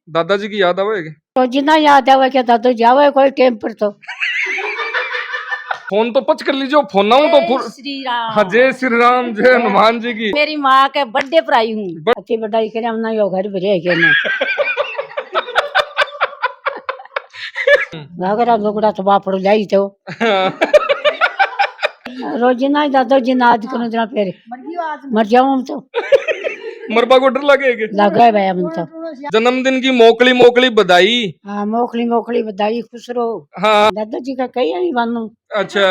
दादाजी की याद आवे? तो जितना याद आवे क्या दादू जावे कोई टाइम पर तो फोन तो पच कर लीजिए, फोन ना हो तो श्री राम। हाँ, जय श्री राम, जय हनुमान जी की। मेरी माँ के बर्थडे पर आई हूँ। अच्छी बधाई करे हमना यो घर भरे के ना घाघरा लुगड़ा तो बापड़ो लाई तो रोजिना ही दादो जिना आज करो जना फिर मर जाऊं तो मरबा को डर लगे लगा है भाई हम तो। जन्मदिन की मोकली मोकली बधाई। हाँ मोकली मोकली बधाई, खुश रहो। हाँ दादाजी का कही नहीं मानू। अच्छा,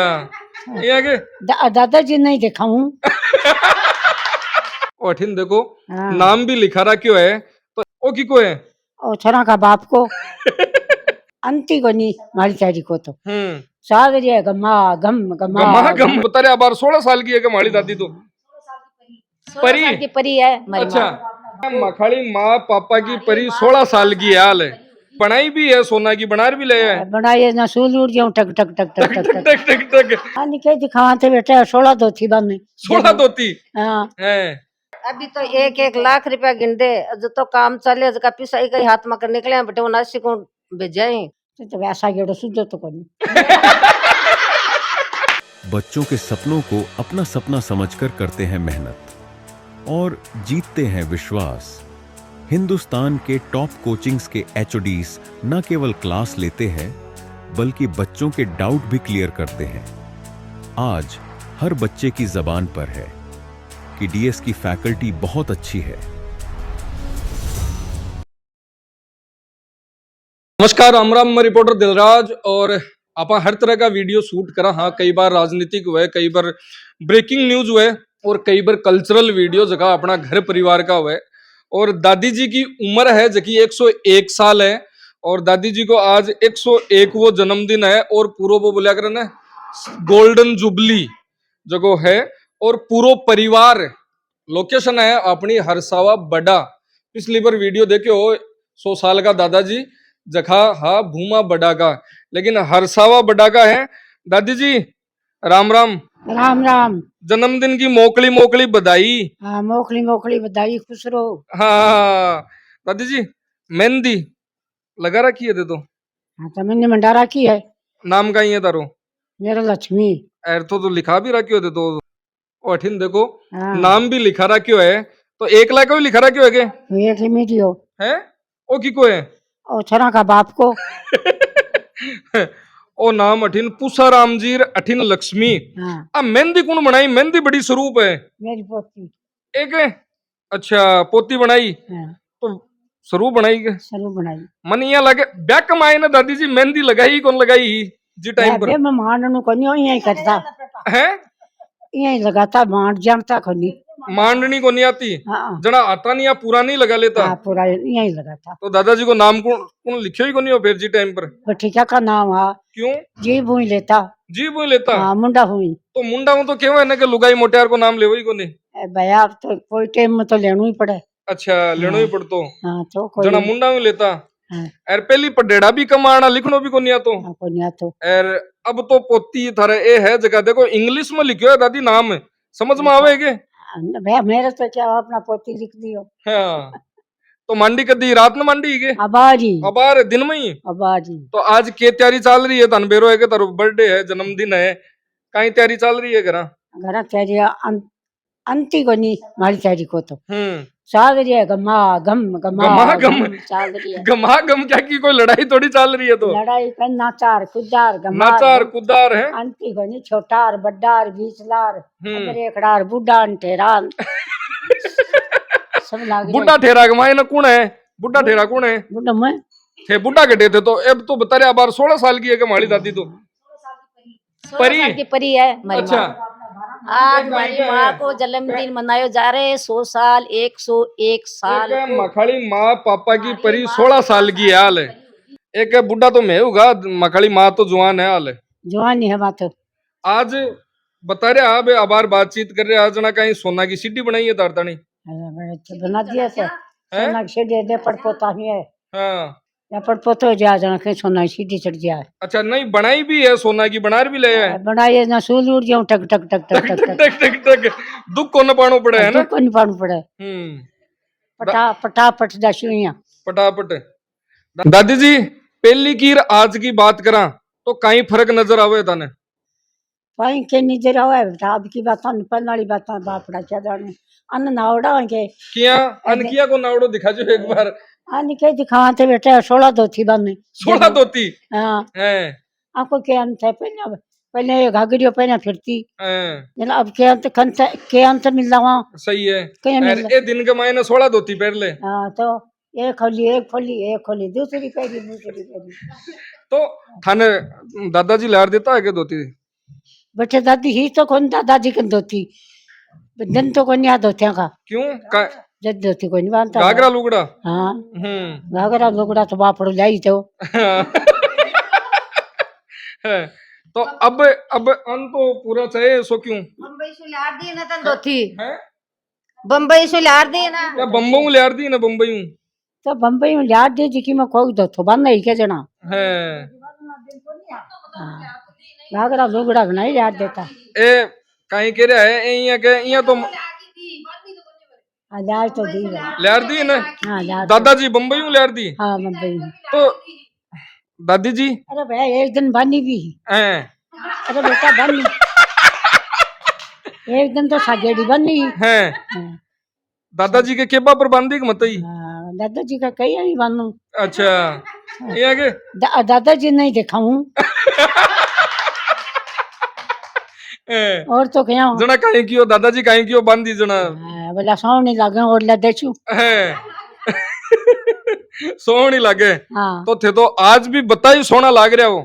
ये आगे दादाजी नहीं देखा हूँ। अठिन देखो हाँ। नाम भी लिखा रहा क्यों है तो ओ की को है और छरा का बाप को अंती को नहीं मारी चारी को तो साग है गमा गम गमा गमा गम बता रहे। अब 16 साल की है कि माली दादी तो परी की परी है। अच्छा, मखाली माँ पापा की परी 16 साल की हाल है। बनाई भी है सोना की, बनार भी ले है। बनाई ना सूल उड़ जाऊं टक टक टक टक टक टक टक टक। हाँ निकल दिखावा थे बेटा 16 धोती बांधे 16 धोती हाँ। है। अभी तो 1-1 लाख रुपया गिन दे जो तो काम चले जो का पिसा एक ही हाथ में कर निकले बेटे वो नासी को भेजाए तो वैसा गेड़ो सुझो तो कोनी। बच्चों के सपनों को अपना सपना समझकर करते हैं मेहनत और जीतते हैं विश्वास। हिंदुस्तान के टॉप कोचिंग्स के एचओडीज न केवल क्लास लेते हैं बल्कि बच्चों के डाउट भी क्लियर करते हैं। आज हर बच्चे की जबान पर है कि डीएस की फैकल्टी बहुत अच्छी है। नमस्कार, राम राम, मैं रिपोर्टर दिलराज और आप हर तरह का वीडियो शूट करा। हाँ, कई बार राजनीतिक हुए, कई बार ब्रेकिंग न्यूज हुए और कई बार कल्चरल वीडियो जगह अपना घर परिवार का हुए। और दादी जी की उम्र है जबकि 101 साल है और दादी जी को आज 101 वो जन्मदिन है और पूरा वो बोलिया करे ना गोल्डन जुबली जगह है। और पूरा परिवार लोकेशन है अपनी हरसावा बड़ा। पिछली बार वीडियो देखे हो 100 साल का दादाजी जखा हा भूमा बड़ा का, लेकिन हरसावा बड़ा का है। दादी जी राम राम। राम राम। जन्मदिन की मोकली मोकली बधाई। हाँ मोकली मोकली बधाई, खुश रहो। हाँ दादी जी मेहंदी लगा रखी है दे तो। हाँ तो मैंने मंडारा की है। नाम का ही है तारो? मेरा लक्ष्मी। एर तो लिखा भी रखियो दे तो। अठिन देखो हाँ। नाम भी लिखा रखियो है तो 1 लाख को भी लिखा रखियो है के? एक लिमिट हो है ओ की को है और छरा का बाप को ओ नाम अठिन पूसा रामजीर अठिन लक्ष्मी। हाँ। अब मेहंदी कौन बनाई? मेहंदी बड़ी स्वरूप है। मेरी पोती एक है अच्छा पोती बनाई। हाँ। तो स्वरूप बनाई के स्वरूप बनाई। मन यहाँ लगे ब्याह कमाए ना दादी जी मेहंदी लगाई कौन लगाई जी टाइम पर? मैं मान कोनी यही करता है यही लगाता मान जानता कोनी मांडनी को नहीं आती। हाँ। जना आता नहीं या पूरा नहीं लगा लेता। हाँ, पूरा यही लगाता। तो दादाजी को नाम कौन लिखियो ही को नहीं हो फिर जी टाइम पर? ठीका का नाम है क्यों जी भूई लेता। जी बोल लेता। हाँ, मुंडा हुई तो मुंडा हूँ तो क्यों है ना कि लुगाई मोटियार को नाम ले वही को नहीं भैया तो कोई टाइम में तो लेना ही पड़े। अच्छा लेनो ही पड़तो। हाँ तो कोई जना मुंडा में लेता। हाँ। एर पहली पडेड़ा भी कमाना लिखनो भी को नहीं आतो। हाँ, कोई नहीं आतो। एर अब तो पोती थारे ए है जगह देखो इंग्लिश में लिखियो है दादी नाम समझ में आवे के? भैया मेरे तो क्या अपना पोती लिख दियो। हाँ तो मंडी कदी रात में मंडी के अबारी अबार दिन में ही अबारी। तो आज के तैयारी चल रही है? तन बेरो है के तारो बर्थडे है जन्मदिन है कहीं तैयारी चल रही है घरा? घर तैयारी अंती को नहीं मारी तैयारी को तो चल रही है गमा गम गमा गमा गम चल रही है। गमा गम क्या की कोई लड़ाई थोड़ी चल रही है? तो लड़ाई पे नाचार कुदार गमा नाचार कुदार है अंती को नहीं छोटार बड्डार बीचलार एकड़ार बुड्ढा ठेरान सब लाग बुड्ढा ठेरा गमाए ना कौन है? बुड्ढा ठेरा कौन है? बुड्ढा मैं थे बुड्ढा के थे तो अब तो बता रहे अब 16 साल की है कि हमारी दादी तो 16 साल की परी है। अच्छा आज हमारी माँ को जन्मदिन मनायो जा रहे हैं 100 साल 101 साल। मखाली माँ पापा की परी 16 साल की हाल है। एक बुड्ढा तो मैं होगा, मखाली माँ तो जवान है हाल है। जवान ही है बात। आज बता रहे आप आबार बातचीत कर रहे आज ना कहीं सोना की सीढ़ी बनाई है तारतानी बना दिया से सोना की सीढ़ी दे पड़ पोता ही है। हाँ या पड़ पोतो जा जना के सोना की सीढ़ी चढ़ गया है। अच्छा नहीं बनाई भी है सोना की, बनार भी ले है बनाई ना सूल उड़ जाऊं टक टक टक टक टक टक टक टक दुख को न पानो पड़े है ना कौन पानु पड़े। पटा पटा पट दशुइया पटापट दादी जी पहली की और आज की बात करा तो कहीं फर्क नजर आवे तने? पाई के निजर आवे बेटा अब की बात पहले वाली बात बापड़ा क्या जाने अन्न नावड़ा के किया अनकिया को नावड़ो दिखा जो एक बार। अन्न के दिखाते बेटा 16 धोती बने 16 धोती हाँ है। आपको के अंत है पहले पहले घाघरियो पहले फिरती हैं, जना अब के अंत मिलता वहाँ सही है। कहीं और मिल ए दिन के मायने 16 धोती पहन ले हाँ तो एक खोली दूसरी पहली तो थाने दादाजी लार देता है के धोती? बेटे दादी ही तो कौन दादाजी कन धोती दिन तो कौन याद होते का क्यों का जद धोती कोई नहीं बांधता घाघरा लुगड़ा? हाँ हम्म घाघरा लुगड़ा तो बापड़ो लाई तो है। तो अब अन तो पूरा चाहिए सो क्यों बम्बई से लार दी ना तन धोती है? बम्बई से लार दी ना या बम्बई लार दी ना बम्बई तो बम्बई में याद दे जी की मैं कोई दो तो बंद नहीं के जना है। हाँ घाघरा लुगड़ा बनाई याद देता ए कहीं कह रहा है यहाँ के यहाँ तो हाँ याद तो दी है लार दी ना हाँ याद दादाजी बम्बई लार दी हाँ बम्बई में तो दादी जी अरे भैया एक दिन बनी भी हैं अरे बेटा बनी एक दिन तो सागेड़ी बनी हैं हाँ, दादाजी के केबा पर बांधी के मतई? हाँ, दादाजी का कहीं नहीं बनू अच्छा यहाँ के दादाजी नहीं देखा हूँ हैं। और तो क्या जना कहीं कियो दादाजी कहीं कियो बांधी जना बोला सौ नहीं लगे और लदे छू है सोहनी लागे हाँ तो थे तो आज भी बताई सोना लाग रहा हो।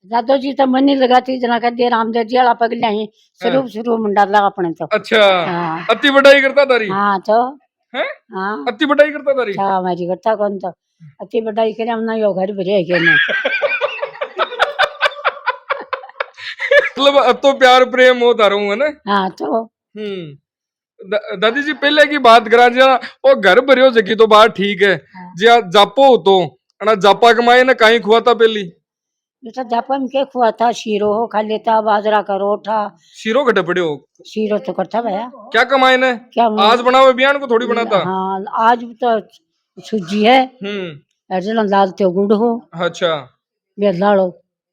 दादाजी तो मन नहीं लगाती जना कर दिया रामदेव जी वाला पगला ही शुरू मुंडा लगा अपने तो अच्छा हाँ अति बढ़ाई करता तारी हाँ तो है? हाँ अति बढ़ाई करता तारी अच्छा हमारी करता कौन तो अति बढ़ाई करे हम ना यो घर भरे के ना मतलब अब तो प्यार प्रेम होता रहूं है ना। हाँ तो दादी जी पहले की बात करा जरा वो घर भरियो जगी तो बात ठीक है जी जापो तो अना जापा कमाए ना कहीं खुआता पहली बेटा जापा में क्या खुआ था शीरो हो खा लेता बाजरा का रोटा शीरो घटे पड़े हो शीरो तो करता भैया क्या कमाए ने क्या आज बनाओ बियान को थोड़ी बनाता। हाँ आज तो सूजी है अर्जुन लाल तो गुड़ हो अच्छा बेलाड़ो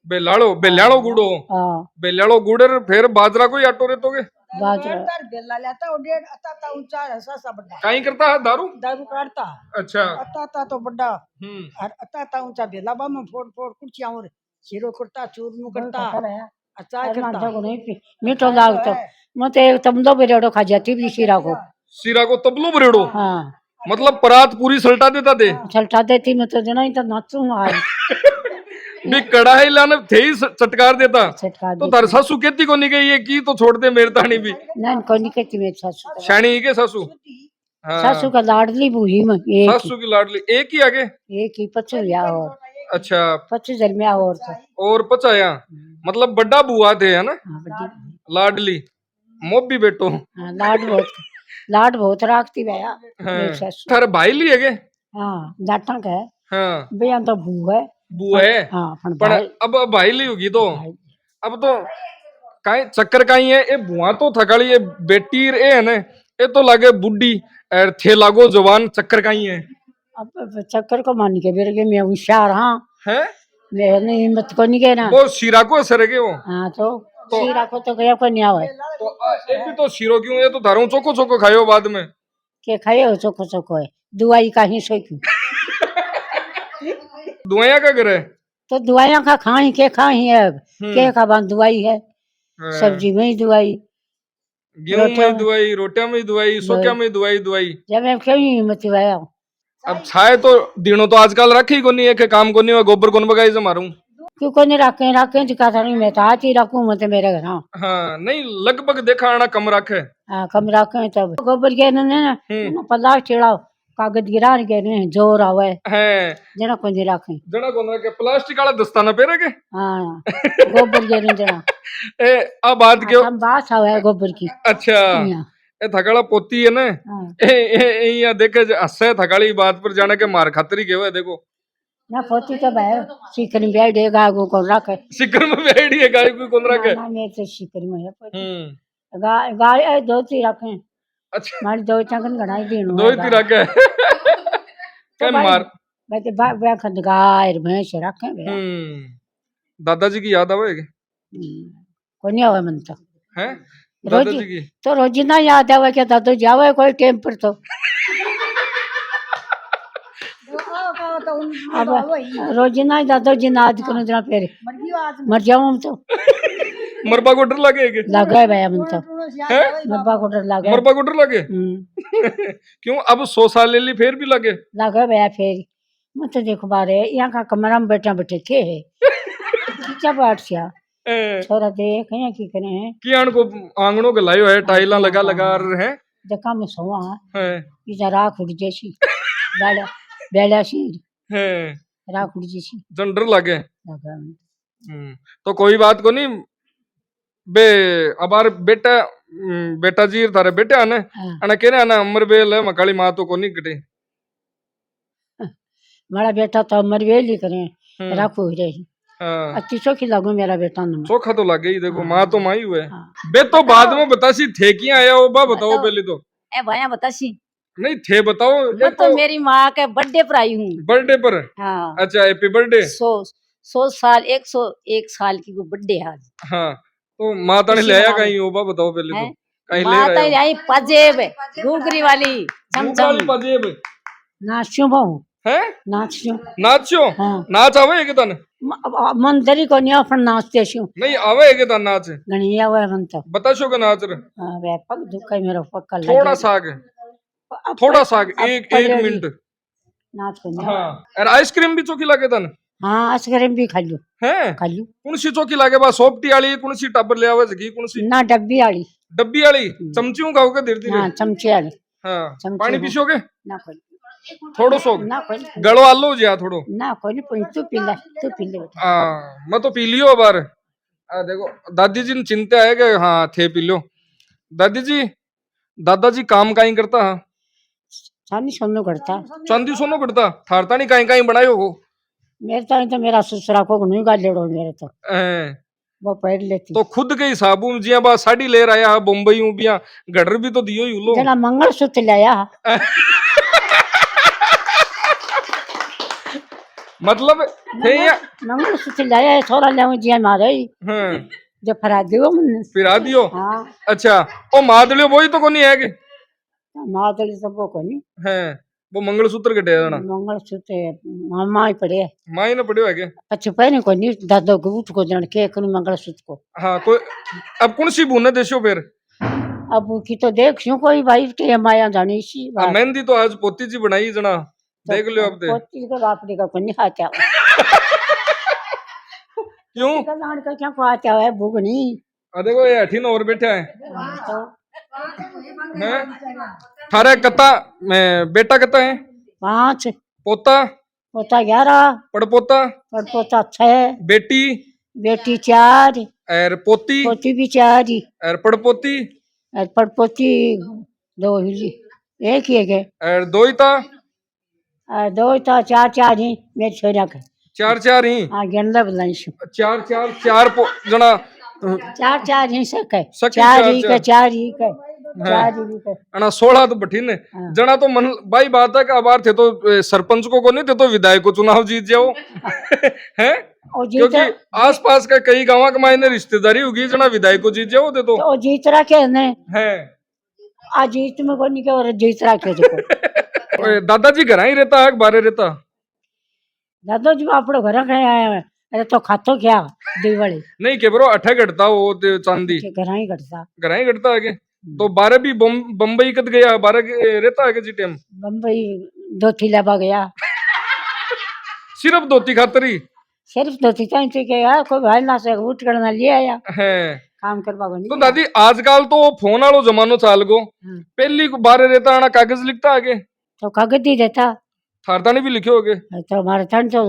बेलाड़ो गुड़ो हाँ बेलाड़ो गुड़र फिर बाजरा को आटो रे तोगे बाजरा बेला लेता और डेढ़ अता ऊंचा ऐसा बड़ा कहीं करता है दारू दारू काटता अच्छा अता तो बड़ा हम्म और अता ऊंचा बेला बा में फोड़ कुर्सियां और शीरो करता चूरमू करता अचार करता मीठो लाग तो मत एक तमलो बेरेड़ो खा जाती भी शीरा को तबलो बरेड़ो हाँ मतलब परात पूरी सल्टा देता दे चलता देती मैं तो जना ही तो नाचू आज भी कड़ाई लाने थे ही चटकार देता छटका तो तार सासू कहती को नहीं गई ये की तो छोड़ दे मेरे तानी भी नहीं कोई नहीं कहती मेरी सासू तो। शानी ही के सासू हाँ सासू का लाडली बूही में एक सासू की लाडली एक ही आगे एक ही 25 या और अच्छा 25 जन्मिया और तो और पचाया मतलब बड़ा बुआ थे है ना हाँ बड़ी लाडली मोबी बेटो हाँ लाड बहुत राखती भैया मेरी सासू थारे भाई लिए गे हाँ जाटा का है हाँ भैया तो बू है बुआ है हाँ पर अब भाई ली होगी तो अब तो काई चक्कर काई है ए बुआ तो थकाली ये बेटी ए है ना ए तो लागे बुड्ढी और थे लागो जवान चक्कर काई है अब चक्कर को मान के बेर मैं होशियार हाँ हैं मैंने हिम्मत को नहीं कहना वो शीरा को असर है के वो हाँ तो शीरा को तो गया को नहीं आवे तो एक भी तो शीरो क्यों ये तो धारू चोको चोको खायो बाद में के खाए हो चोको चोको है दुआई का ही सो क्यों दुआया का करे तो दुआया का खाई के खाई है अब के का बांध दुआई है सब्जी में ही दुआई गेहूं में दुआई रोटिया में दुआई सोक्या में दुआई जब मैं क्यों ही हिम्मत आया अब छाए तो दिनों तो आजकल रखी को नहीं है के काम को नहीं है गोबर कौन बगाई से मारूं क्यों को नहीं रखे दिखा था नहीं मैं तो आज ही रखूं मत मेरे घर हाँ नहीं लगभग देखा आना कम रखे हाँ कम रखे तब गोबर के ना पलाश टेड़ा कागज गिरा के जोर आवे हैं जना को नहीं रखे जना कौन रखे प्लास्टिक वाला दस्ताना पहने के हाँ गोबर के जना ए अब बात क्यों हम बात आवे गोबर की अच्छा ए थकाड़ा पोती है ना ए यहाँ देखे हंसे थकाड़ी बात पर जाने के मार खातरी के हुए देखो ना पोती तो भाई सीकर में बैठे गागो को रखे सिक्कर में बैठी है गाय को कौन रखे ना मैं तो सीकर में है गाय दो ती रखे अच्छा मारी दो चंगन गणाई दीनु दो ही रखे तो मार मैं तो बाखन गाय भैंस रखे दादाजी की याद आवेगी को नहीं आवे मन तो हैं रोजी दादाजी की तो रोजी ना याद आवे क्या दादू जावे कोई टाइम पर तो अब रोजी ना दादू जी ना आज करो जना फिर मर जाऊं तो मरबा को डर लगे लगे भैया मन तो मरबा को डर लगे मरबा को डर लगे क्यों अब 100 साल ले ली फिर भी लगे लगे भैया फिर मैं तो देखो बारे यहाँ का कमरा में बैठा बैठे के है क्या बात सिया छोरा देख यहाँ की करे हैं कियान को आंगनों के लायो है टाइला लगा लगा रहे देखा मैं सोवा हैं इधर राख उड़ जैसी बेड़ा बेड़ा सी हैं राख उड़ जैसी जन डर लगे लगा तो कोई बात को नहीं बे अबार बेटा जी थारे बेटे आने अना केरे आना अमर बेल है मकाली माँ तो को नहीं कटे मेरा बेटा तो अमर वेल ही करे राखू ही रही हाँ अच्छी चौकी लागू मेरा बेटा न चोखा तो लगे ही देखो माँ तो माँ ही हुए बे तो बाद में बतासी थे क्या आया हो बा बताओ पहले तो ए भाया बतासी नहीं थे बताओ मैं तो मेरी माँ के बर्थडे पर आई हूँ बर्थडे पर हाँ अच्छा हैप्पी बर्थडे 100 साल 101 साल की वो बर्थडे है आज हाँ तो माता ने ले आया कहीं हो बा बताओ पहले तो कहीं ले माता रहे आई पजेब घूगरी वाली चमचम पजेब नाचू बहु हैं नाचू नाचो हाँ नाच आवे के तन मंदिर को नहीं अपन नाचते छू नहीं आवे के तन नाच घनी आवे मन तो बता शो के नाच रे हाँ वे पग दुखा मेरा पक्का थोड़ा साग थोड़ा साग एक मिनट नाच को नहीं हाँ और आइसक्रीम भी चोखी लागे तन हाँ आइसक्रीम भी खा लू हैं खा लू कौन सी चोखी लागे बा सोपटी वाली कौन सी टाबर ले आवे जगी कौन सी ना डब्बी वाली डब्बी वाली चमचियों खाओ के धीरे धीरे हाँ चमचे वाली हाँ चमचे पानी हाँ। पीसोगे ना कोई थोड़ो सो ना कोई गड़ो आलो जिया थोड़ो ना कोई नहीं तू पी ले बेटा मैं तो पी लियो बार देखो दादी जी ने चिंता है कि हाँ थे पी लो दादी जी दादाजी काम काई करता हाँ चांदी सोनू करता चांदी सोनो करता थारता नहीं काई काई बनायो हो मेरे तो मेरा ससुरा को नहीं गा लेड़ो मेरे तो हैं, वो पढ़ लेती तो खुद के हिसाबू में जिया बा साड़ी ले रहा है बम्बई हूँ बिया गडर भी तो दियो ही लो जना मंगलसूत्र लाया मतलब थे या मंगलसूत्र लाया है थोड़ा ले जिया मारे हाँ जो फरा दियो मन फिर आ दियो हाँ अच्छा ओ मादलियो वही तो कोनी है के मादली सब को नहीं हैं वो मंगलसूत्र के डेरना मंगलसूत्र मामा ही पड़े माई ने पड़ियो है के अच्छा पहले को नहीं दादो को उठ को जन के कनु मंगलसूत्र को हाँ कोई अब कौन सी बुने देशो फिर अब की तो देख क्यों कोई भाई के माया जानी सी बात मेहंदी तो आज पोती जी बनाई जना देख लियो अब दे पोती का बापड़ी का कोनी हाचा क्यों का लाड़ का क्या को हाचा है भुगनी देखो ये अठीन और बैठा है तो हैं थारे कता बेटा कता है 5 पोता पोता 11 पड़पोता पोता 6 बेटी बेटी 4 और पोती पोती भी 4 ही और पड़पोती और पड़पोती 2 ही एक ही है और दो ही था और 2 था 4 ही मेरे छोरा का 4 ही हाँ गिनला बलाइश 4 जना 4 ही से के सखी 4 ही के चार। 4 ही के 4 ही के अना 16 तो बठीने हाँ। जना तो मन भाई बात है कि अबार थे तो सरपंच को नहीं थे तो विधायक को चुनाव जीत जाओ हैं और जीत क्योंकि आसपास का कई गांव के मायने रिश्तेदारी होगी जना विधायक को जीत जाओ दे तो तो जीत रखे ने हैं आज जीत में को नहीं के और जीत रखे देखो ओए, दादाजी घर ही रहता है बारे रहता दादो जी आपड़ो घर के आया है अरे तो खातो क्या दिवाली नहीं के ब्रो अठे घटता वो ते चांदी घर ही करता घर ही घटता है के तो बारह भी बम्बई कद गया बारह रहता है के जी टाइम बम्बई 2 लेबा गया सिर्फ धोती खातरी सिर्फ 2 चाहिए के यार कोई भाई ना से उठ करना ले आया है काम करवा को नहीं तो दादी आजकल तो फोन वालो जमानो चाल गो पहली को बारे रहता है ना कागज लिखता आगे तो कागज ही देता थारता ने भी लिखे होगे तो हमारे ठंड तो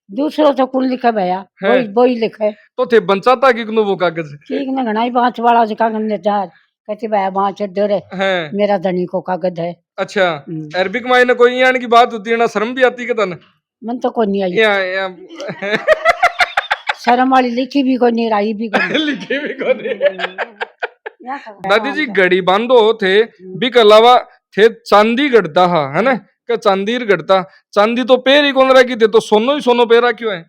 दूसरों तो कुल लिखे भैया वही लिखे तो थे बंचाता कि वो कागज ठीक ना घना ही 5 वाला जो कागज देता कहते भैया 5 डरे हैं मेरा धनी को कागज है अच्छा अरबिक माई ने कोई यानी की बात होती है ना शर्म भी आती के तन मन तो कोई नहीं आई या शर्म वाली लिखी भी कोई नहीं राई भी कोई लिखी भी कोनी नहीं दादी जी घड़ी बांधो थे भी के अलावा थे चांदी गढ़ता है ना के चांदी घटता, चांदी तो पैर ही कौन रखी थे, तो सोनो ही सोनो पैर क्यों है?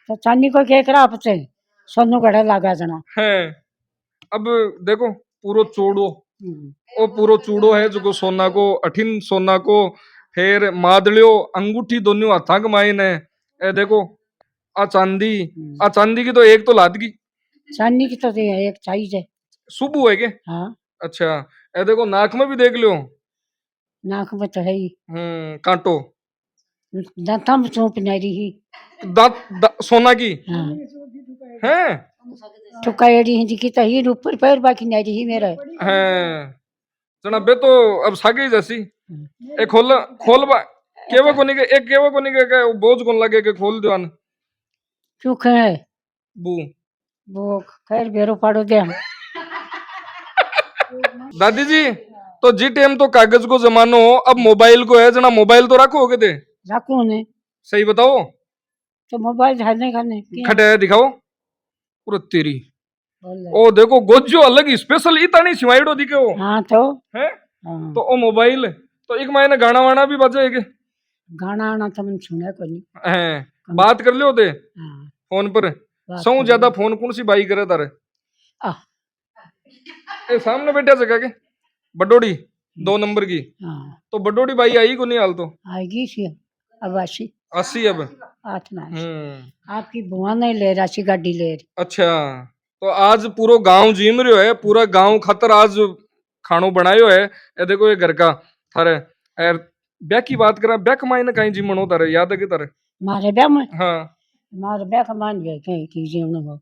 तो चांदी को केक रहा आपसे सोनू घड़ा लगा जना है अब देखो पूरो चूड़ो, हम्म, ओ पूरो चूड़ो है जो सोना को अठिन सोना को, फिर मादलियो अंगूठी दोनों हाथा कमाइन है। ए देखो आ चांदी की तो एक तो लादगी चांदी की तो ये एक साइज है। सुबह है के? हाँ अच्छा ए देखो नाक में भी देख लियो, नाक में तो है ही, कांटो, दांता में चौंप नहीं रही। सोना की हाँ है। ठुका एड़ी हिंदी की तो ही ऊपर पैर बाकी नहीं रही मेरा। हैं जना बे तो अब सागे ही जैसी ए खोल खोल बा केवा कोनी के एक केवा कोनी के बोझ कोन लगे के खोल दिवान क्यों है बू वो खैर बेरो पाड़ो दे हम। दादी जी तो जी टाइम तो कागज को जमानो हो, अब मोबाइल को है जना, मोबाइल तो रखो होगे थे रखू ने सही बताओ, तो मोबाइल झाड़ने खाने खटे दिखाओ पूरा तेरी बोल ओ देखो गोजो अलग स्पेशल इतनी सिवाइडो दिखे हो हाँ तो है। हाँ। तो ओ मोबाइल तो एक महीने गाना वाना भी बजे के गाना आना तो मैंने सुना को नहीं। हैं बात कर लियो थे हाँ फोन पर, बात सौ कर ज्यादा ली। फोन कौन सी बाई करे तारे? आ, ए सामने बैठा जगह के बडोड़ी 2 नंबर की, हाँ तो बडोड़ी बाई आई को नहीं हाल तो आएगी सी अब आशी 80 अब। आठ ना हम्म आपकी बुआ नहीं ले राशि गाड़ी ले रही। अच्छा तो आज पूरो गांव जीम रहो है, पूरा गांव खातर आज खानो बनायो है। ये देखो ये घर का थारे यार ब्याह की बात करा, ब्याह कमाई ने कहीं जीवन होता रहे याद है कि तारे? मारे ब्याह में हाँ मारे ब्याह का मान गया कहीं की जीवन हो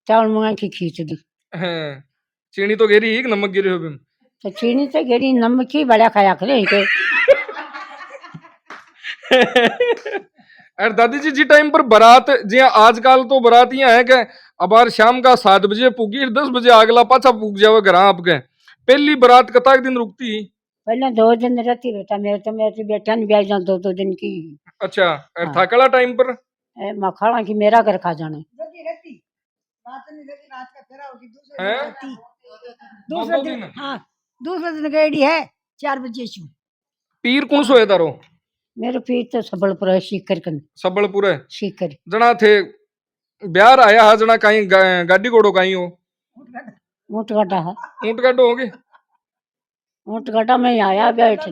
चावल मंगा की खींच दी हैं चीनी तो गिरी ही कि नमक गिरी हो बिम? तो चीनी तो गिरी नमक ही बड़ा खाया करे के। अरे दादी जी टाइम पर बारात जी आजकल तो बारात यहाँ है कि अब शाम का 7 बजे पुगी 10 बजे अगला पाछा पुग जावे घर आपके, पहली बारात कता दिन रुकती? पहले 2 दिन रहती बेटा मेरे बेटा ने ब्याह जान 2 दिन की। अच्छा और हाँ। थाकड़ा टाइम पर मखाना की मेरा घर खा जाने रात नहीं लगी, रात का फेरा होगी, दूसरे हैं? दिन आती। दो दूसरे दिन? दिन हाँ दूसरे दिन गएडी है 4 बजे शू। पीर कौन सो है तारो? मेरे पीर तो सबलपुर है सीकर कन सबलपुर है सीकर जना थे ब्याह आया हा जना कहीं गाड़ी घोड़ो कहीं हो ऊँट गड्ढा है ऊंट गाडो होगे? ऊँट गड्ढा में ही आया बैठ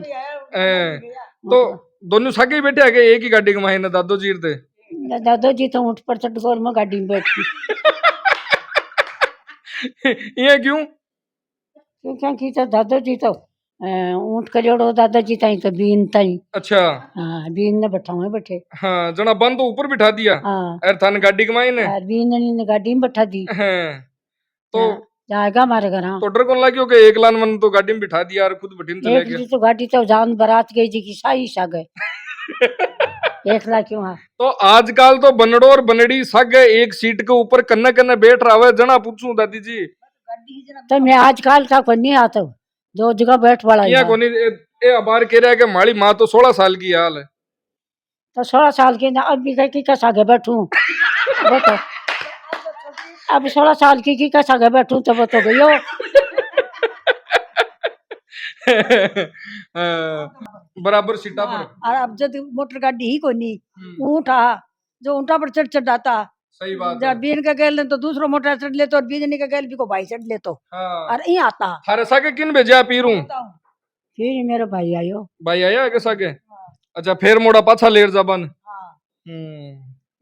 तो दोनों सागे ही बैठे है एक ही गाड़ी के माहिने दादो जी थे? दादो जी तो ऊँट पर चढ़ गौर में गाड़ी में बैठ गई। ये क्यों? क्योंकि तो दादो जी तो ऊँट करियोड़ो दादा जी ताई तो बीन ताई। अच्छा हाँ बीन ने बैठा हुए बैठे। हाँ जना बंद तो ऊपर बिठा दिया हाँ अरे थाने गाड़ी के माहिने और बीन ने गाड़ी में बैठा दी। हैं तो जाएगा हमारे घर। हाँ तो डर कौन लगा कि एक लान मन तो गाड़ी में बिठा दिया और खुद बठीन चले एक गए? जी तो गाड़ी तो जान बारात गई जी की साई सा गए। एक लाख क्यों हाँ तो आजकल तो बनड़ो और बनड़ी सागे एक सीट के ऊपर कन्ने कन्ने बैठ रहा है जना पूछूं दादी जी तो मैं आजकल का कोई नहीं आता 2 जगह बैठ वाला किया कोनी ए अबार कह रहा है कि माड़ी माँ तो 16 साल की हाल है। तो 16 साल की ना अब भी कह की कैसा आगे बैठूं बताओ अब 16 साल की कैसा आगे बैठूं तो वो तो गई हो। बराबर सीटा पर और अब जब मोटर गाड़ी ही कोनी ऊँट आ जो ऊँटा पर चढ़ जाता सही बात है। जब बीन का गैल तो दूसरो मोटर चढ़ ले तो और बीजनी का गैल भी को भाई चढ़ ले तो हाँ और यही आता थारे सागे किन भेजा पीरूं? फिर मेरा भाई आयो भाई आया के सागे? अच्छा फिर मोड़ा पाछा लेर जबान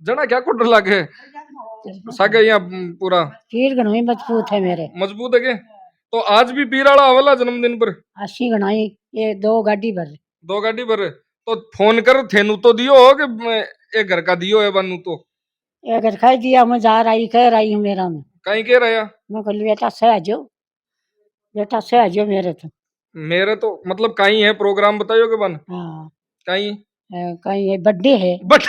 जना क्या कुट लागे सागे यहाँ पूरा फिर गणोई मजबूत है मेरे मजबूत है के? तो आज भी पीराड़ा आवला जन्मदिन पर 80 गणाई ये 2 गाड़ी भर 2 गाड़ी पर तो फोन कर थेनु तो दियो हो कि एक घर का दियो है बनू तो एक घर खाई दिया मैं जा रही कह रही हूँ मेरा में कहीं कह रहा मैं कहली बेटा से आजो मेरे तो मेरे तो मतलब कहीं है प्रोग्राम बताइयो के बन हाँ कहीं कहीं ये बर्थडे है बट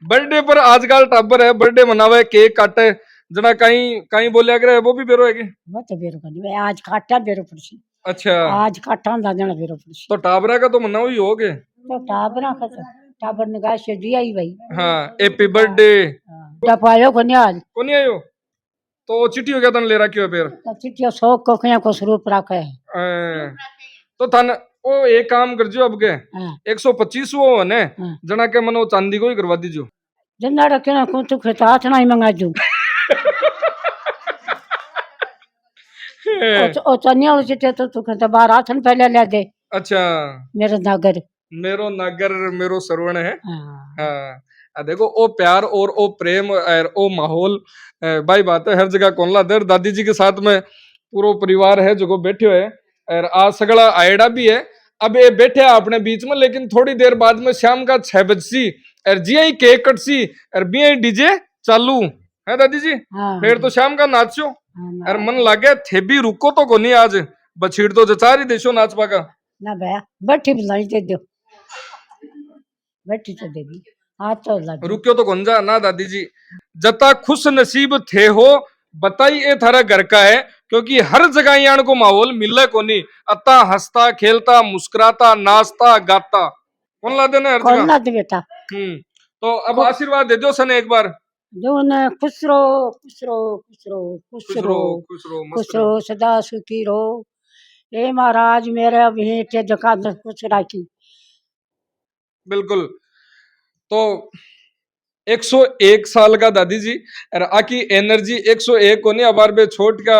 बर्थडे पर आजकल टाबर है बर्थडे मनावे केक काटे जना कहीं कहीं बोलिया करे वो भी बेरो है के? वो तो बेरो कर मैं आज काटा बेरो पड़सी अच्छा आज काटा दादना बेरो पड़सी तो टाबरा का तो मनाओ ही होगे? तो टाबरा का तो टाबर ने गाय से दिया ही भाई हाँ हैप्पी बर्थडे टपायो को नहीं आज को नहीं आयो तो चिट्ठी हो गया तन ले रखी हो फिर तो चिट्ठिया 100 को कया को स्वरूप रखा है तो तन ओ एक काम कर जो अब के हाँ 125 वो ने हाँ जना के मन वो चांदी को ही करवा दीजो। जंदा रखना को तू खेत हाथ ना ही मंगा जू ओ चनिया उस चिट्टे तो तू खेत बाहर हाथ न पहले ले दे अच्छा मेरे नगर मेरो नगर मेरो सरवण है। हाँ हाँ देखो ओ प्यार और ओ प्रेम और ओ माहौल भाई बात है हर जगह कौन ला दर दादी जी के साथ में पूरा परिवार है जो बैठे हुए और आज सगड़ा आयडा भी है। अब ये बैठे हैं अपने बीच में लेकिन थोड़ी देर बाद में शाम का 6 बजसी और जिया ही केक कटसी और बिया ही डीजे चालू है दादी जी। हाँ फिर तो शाम का नाचो हाँ और मन लागे थे भी रुको तो कोनी आज बछीड़ तो जचार ही देशो नाचपा का ना भैया बैठी बुलाई दे दो बैठी तो देगी हाथ तो लग रुक्यो तो कौन जा ना दादी जी जता खुश नसीब थे हो बताई ए थारा घर का है क्योंकि हर जगह यान को माहौल मिले कोनी अता हंसता खेलता मुस्कुराता नाचता गाता कौन ला देना हर कौन जगह। ना दे बेटा तो अब आशीर्वाद दे दो सने एक बार। जो न खुश रहो खुश रहो खुश रहो खुश खुश रहो रहो खुश रहो खुश मस्त रहो। रहो सदा सुखी रहो हे महाराज मेरे भेंट जका खुश राखी। बिल्कुल तो 101 साल का दादी जी और आकी एनर्जी 101 को नहीं अबार बे छोट का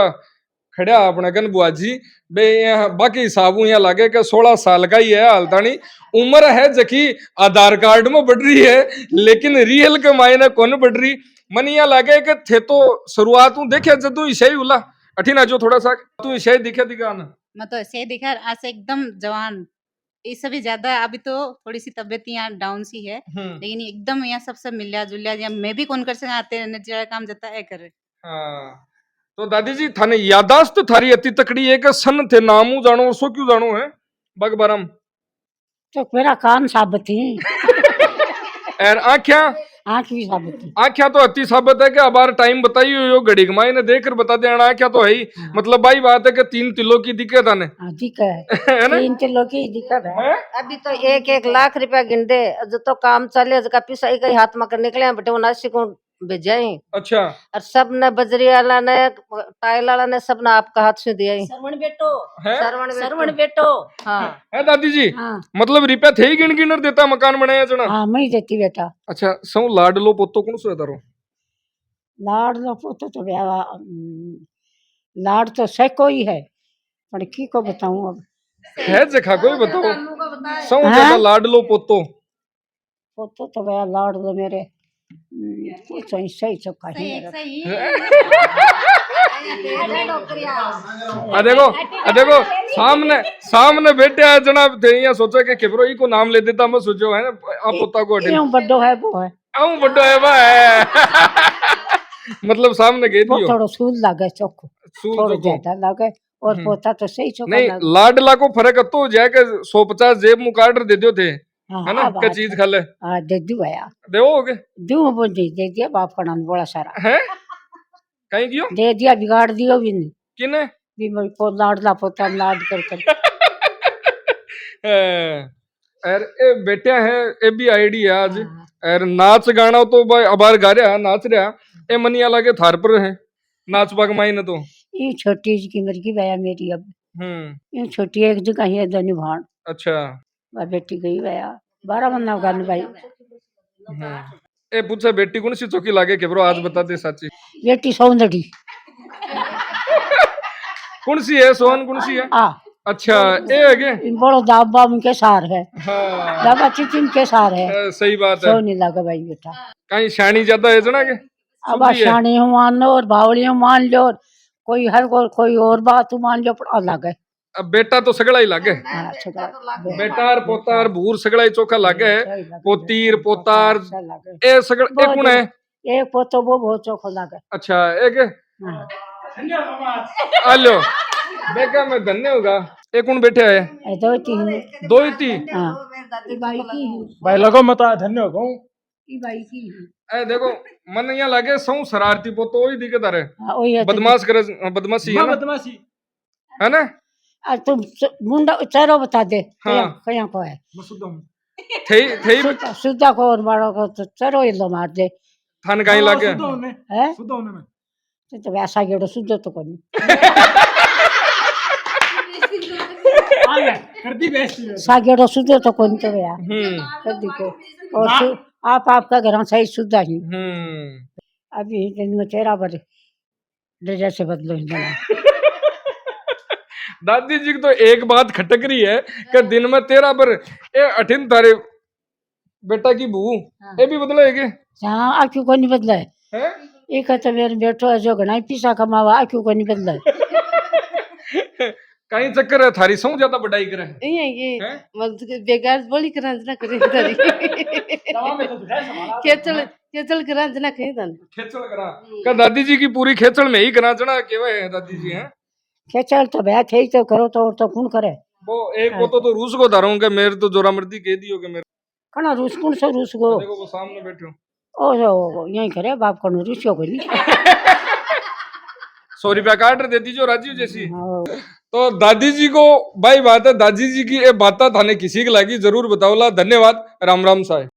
खड़ा अपना कन बुआ जी बे यहाँ बाकी हिसाबू यहाँ लागे कि 16 साल का ही है हालतानी उम्र है जकी आधार कार्ड में बढ़ रही है लेकिन रियल के मायने कौन बढ़ रही मन यहाँ लागे कि थे तो शुरुआत हूँ देखे जदू ईशाई उला अठीना जो थोड़ा सा तू ईशाई दिखे दिखाना मैं तो ऐसे ही दिखा आज से एकदम जवान इससे भी ज्यादा अभी तो थोड़ी सी तबीयत यहाँ डाउन सी है लेकिन एकदम यहाँ सबसे मिलिया जुलिया या मैं भी कौन कर से आते रहने जरा काम जाता है करे। हाँ तो दादी जी थाने यादाश्त थारी अति तकड़ी है कि सन थे नामू जानो और सो क्यों जानो है बग बरम तो मेरा कान साबित थी और आख्या आँख भी साबित थी आख्या तो अति साबित है कि अबार टाइम बताई हो घड़ी कमाई ने देख कर बता देना आख्या तो है ही हाँ। मतलब भाई बात है कि 3 तिलों की दिक्कत आने हाँ दिक्कत है ना 3 किलो की दिक्कत है। अभी तो 1-1 लाख रुपया गिन दे जो तो काम चले जका पिसाई कई हाथ में कर निकले बेटे वो नासी को भेजा ही अच्छा और सब ने बजरी वाला ने टाइल वाला ने सब ने आपका हाथ से दिया ही सरवण बेटो है सरवण बेटो हाँ है दादी जी हाँ मतलब रुपया थे ही गिन गिनर देता मकान बनाया जना। हाँ मैं ही देती बेटा अच्छा सौ लाडलो पोतो कौन सो तारो लाड लो पोतो तो ब्याह लाड तो सैको ही है पर की को बताऊं अब है जखा कोई बताओ सौ हाँ? ज्यादा लाडलो पोतो पोतो तो ब्याह लाड लो मेरे कुछ सही चौका ही है। सही देखो सामने सामने बैठे है जनाब थे यहाँ सोचा कि किबरो ही को नाम ले देता मैं सोचो है ना आप पोता को अटेंड यूं बड्डो है वो है आऊं बड्डो है भाई मतलब सामने कह वो दियो थोड़ा सूल लगे चौको सूल थोड़ा चौको। ज्यादा लगे और पोता तो सही चौका नहीं लगे। लाडला को फर्क तो जाके 150 जेब मुँह कार्ड दे दियो थे हाँ है ना हाँ, क्या बात चीज है। खा ले हाँ दे दू है देवो हो गए दू बोली दे दिया बाप का नाम बड़ा सारा हैं कहीं क्यों दे दिया बिगाड़ दियो भी नहीं किने भी मेरे को लाडला पोता लाड कर कर और ए बेटे हैं ए भी आईडी है आज और नाच गाना तो भाई अबार गा रहा नाच रहा ए मनिया लागे थार पर है नाच बाग माई तो ये छोटी जी की मर गई भैया मेरी अब ये छोटी एक जगह ही है धनी भाण अच्छा वह बेटी गई भैया 12 महीना गन भाई ए पूछे बेटी कौन सी चौकी लागे के ब्रो आज बता दे साची बेटी सौंदड़ी कौन सी है सोहन कौन सी है आ अच्छा ए आगे बड़ो दाबा उनके सार है हाँ दाबा चिचिन के सार है सही बात है सोनी लगा भाई बेटा कहीं शानी ज्यादा है जना के अब शानी हूँ मान लो और बावली हूँ मान लो और कोई हर कोई और बात हूँ मान लो पर अलग है। अब बेटा तो सगड़ा ही लागे हाँ, छुड़ा, बेटार पोतार भूर सगड़ा ही चोखा लागे सही लगे। पोतीर पोतार अच्छा लगे। ए सगड़ा ए कौन है एक पोतो वो बहुत चोखो लगे। अच्छा एक हाँ। आलो बेका मैं धन्य होगा एक कौन बैठे है ए दो तीन दो ही थी हाँ ई भाई की हूँ भाई लगो मैं तो धन्य हो गऊं ई भाई की हूँ ए देखो मन यहाँ लागे सौ शरारती पोतो वही दिखे तारे हाँ वही है बदमाश करे बदमाशी है मां ना बदमाशी है ना आज तुम मुंडा चेहरो बता दे हाँ। कया को है मैं सुधा हूं थे सुधा को और बड़ो को तो चेहरो ही लो मार दे थान कहीं लागे सुधा हूं है सुधा हूं मैं तो वैसा गेड़ो सुधो तो कोनी कर दी बेइज्जती है। सागेड़ो सुधे तो कौन तो गया कदी को और आप आपका घर सही सुधा ही अभी दिन में तेरा बार ड्रेस से बदलो ही दादी जी की तो एक बात खटक रही है कि दिन में 13 पर ए 18 तारे बेटा की बहू ये भी बदला है के हाँ आक्यों को नहीं बदला है हैं? एक तो मेरे बेटो है जो घना पैसा कमावा आक्यों को नहीं बदला है कहीं चक्कर है थारी सौ ज्यादा बढ़ाई करे ये बेकार बोली करांजना करे तारी खेचल करांजना कहे तन खेचल करा का दादी जी की पूरी खेचल में ही करा चढ़ा केवे है दादी जी हैं खेचल तो भैया थे तो करो तो और तो कौन करे वो एक को तो रूस को धरूं के मेरे तो जोरा मर्दी कह दियो के मेरे कना रूस कौन सा रूस को देखो वो सामने बैठे हो ओ जो यही करे बाप कनो रूसियो को नहीं 100 रुपया काट दे दीजिए राजीव जैसी हाँ। तो दादी जी को भाई बात है दादी जी की ये बात थाने किसी की लगी जरूर बताओला धन्यवाद राम राम साहेब।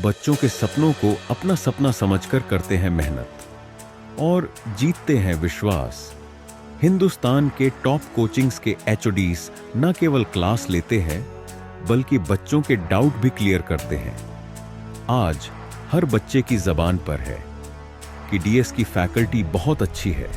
बच्चों के सपनों को अपना सपना समझकर करते हैं मेहनत और जीतते हैं विश्वास। हिंदुस्तान के टॉप कोचिंग्स के एचओडीज न केवल क्लास लेते हैं बल्कि बच्चों के डाउट भी क्लियर करते हैं। आज हर बच्चे की जबान पर है कि डीएस की फैकल्टी बहुत अच्छी है,